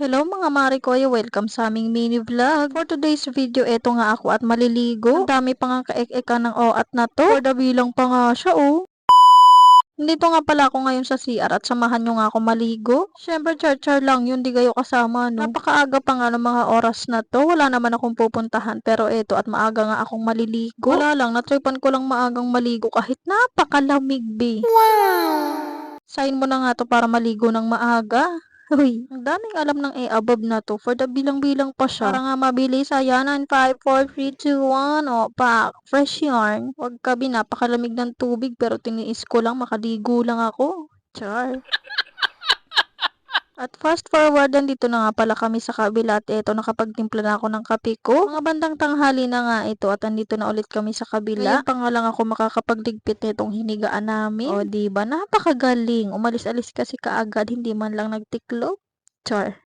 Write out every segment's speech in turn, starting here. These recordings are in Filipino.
Hello mga mare ko, welcome sa aming mini vlog. For today's video, eto nga ako at maliligo. Ang dami pa nga kaek-eka ng oat na to. For the bilang pa nga siya oh. Nandito nga pala ako ngayon sa CR at samahan nyo nga ako maligo. Syempre char-char lang yun, di kayo kasama no. Napakaaga pa nga ng mga oras na to. Wala naman akong pupuntahan pero eto at maaga nga akong maliligo. Wala lang, natripan ko lang maagang maligo kahit napakalamig be. Sign mo na nga to para maligo ng maaga. Uy, ang daming alam ng above na to. For the bilang-bilang pa siya. Para nga mabilis. Ayan, 9, 5, 4, 3, 2, 1. O, pak. Fresh yarn. Huwag kabi, napakalamig ng tubig. Pero tiniis ko lang, makaligo lang ako. Char. At fast forward, dito na nga pala kami sa kabila at eto nakapagtimpla na ako ng kape ko. Mga bandang tanghali na nga ito at andito na ulit kami sa kabila. Ngayon pa nga lang ako makakapagligpit nitong hinigaan namin. O diba, napakagaling. Umalis-alis kasi kaagad, hindi man lang nagtiklop. Char.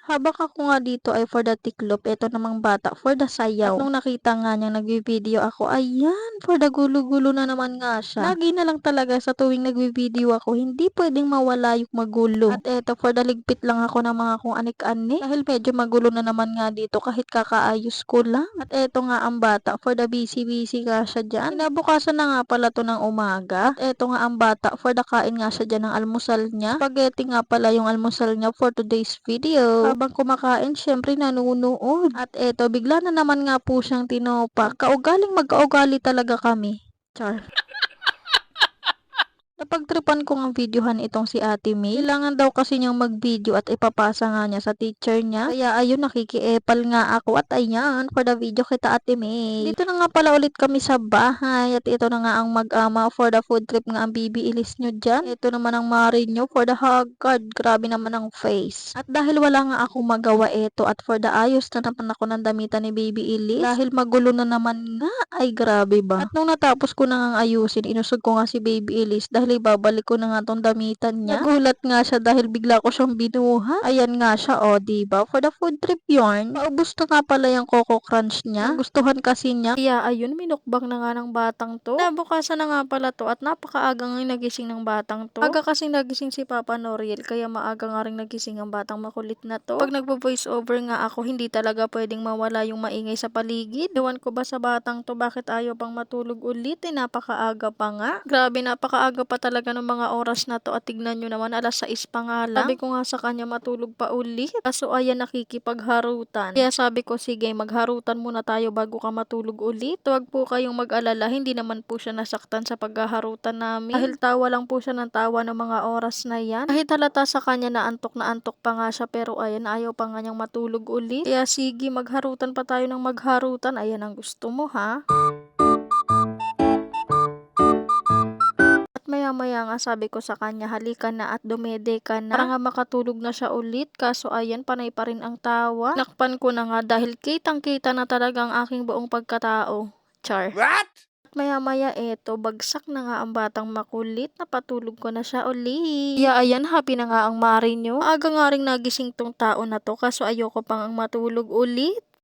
Habang ako nga dito ay for the tiklop, eto namang bata for the sayaw. At nung nakita nga niyang nagvi-video ako, ayan, for the gulo-gulo na naman nga siya. Lagi na lang talaga sa tuwing nagvi-video ako, hindi pwedeng mawala yung magulo. At eto, for the ligpit lang ako ng mga kung anik-anik. Dahil medyo magulo na naman nga dito kahit kakaayos ko lang. At eto nga ang bata, for the busy-busy nga siya dyan. Kinabukasan na nga pala to ng umaga. At eto nga ang bata, for the kain nga siya dyan ng almusal niya. Spaghetti nga pala yung almusal niya for today's video. Habang kumakain, syempre nanunood. At eto, bigla na naman nga po siyang tinopak. Kaugaling magkaugali talaga kami. Char. Napagtripan ko ng videohan itong si Ate May. Kailangan daw kasi niyang mag-video at ipapasa nga niya sa teacher niya. Kaya ayun, nakikiepal nga ako at ayan, for the video kita Ate May. Dito na nga pala ulit kami sa bahay at ito na nga ang mag-ama for the food trip nga ang bibiilis nyo dyan. Ito naman ang mari nyo for the hug card. Grabe naman ang face. At dahil wala nga akong magawa ito at for the ayos na naman ako ng damitan ni Baby Elise. Dahil magulo na naman nga, ay grabe ba. At nung natapos ko na nga ayusin, inusog ko nga si Baby Elise dahil ibabalik ko na nga tong damitan niya. Nagulat nga siya dahil bigla ko siyang binuha. Ayan nga siya, o, diba? For the food trip yarn, paubos na nga pala yung Coco Crunch niya. Gustuhan kasi niya. Kaya ayun, minukbang na nga ng batang to. Nabukasan na nga pala to at napakaaga nga nagising ng batang to. Aga kasing nagising si Papa Noriel, kaya maaga nga rin nagising ang batang makulit na to. Pag nagpo-voice over nga ako, hindi talaga pwedeng mawala yung maingay sa paligid. Ewan ko ba sa batang to, bakit ayaw pang matulog ulit? Napakaaga pa nga. Grabe, napakaaga pa talaga ng mga oras na to at tignan nyo naman, alas 6 pa nga lang. Sabi ko nga sa kanya matulog pa ulit. Kaso ayan, nakikipagharutan. Kaya sabi ko, sige, magharutan muna tayo bago ka matulog ulit. Huwag po kayong mag-alala, hindi naman po siya nasaktan sa paghaharutan namin. Dahil tawa lang po siya ng tawa ng mga oras na yan. Kahit halata sa kanya na antok pa nga siya, pero ayan, ayaw pa nga niyang matulog ulit. Kaya sige, magharutan pa tayo ng magharutan. Ayan ang gusto mo ha. Maya-maya nga sabi ko sa kanya, halika na at dumede ka na. Para nga makatulog na siya ulit. Kaso ayan, panay pa rin ang tawa. Nakpan ko na nga dahil kitang-kita na talaga ang aking buong pagkatao. Char. What? At maya-maya eto, bagsak na nga ang batang makulit. Napatulog ko na siya ulit. Kaya ayan, happy na nga ang mari nyo. Maaga nga rin nagising tong tao na to. Kaso ayoko pang ang matulog ulit.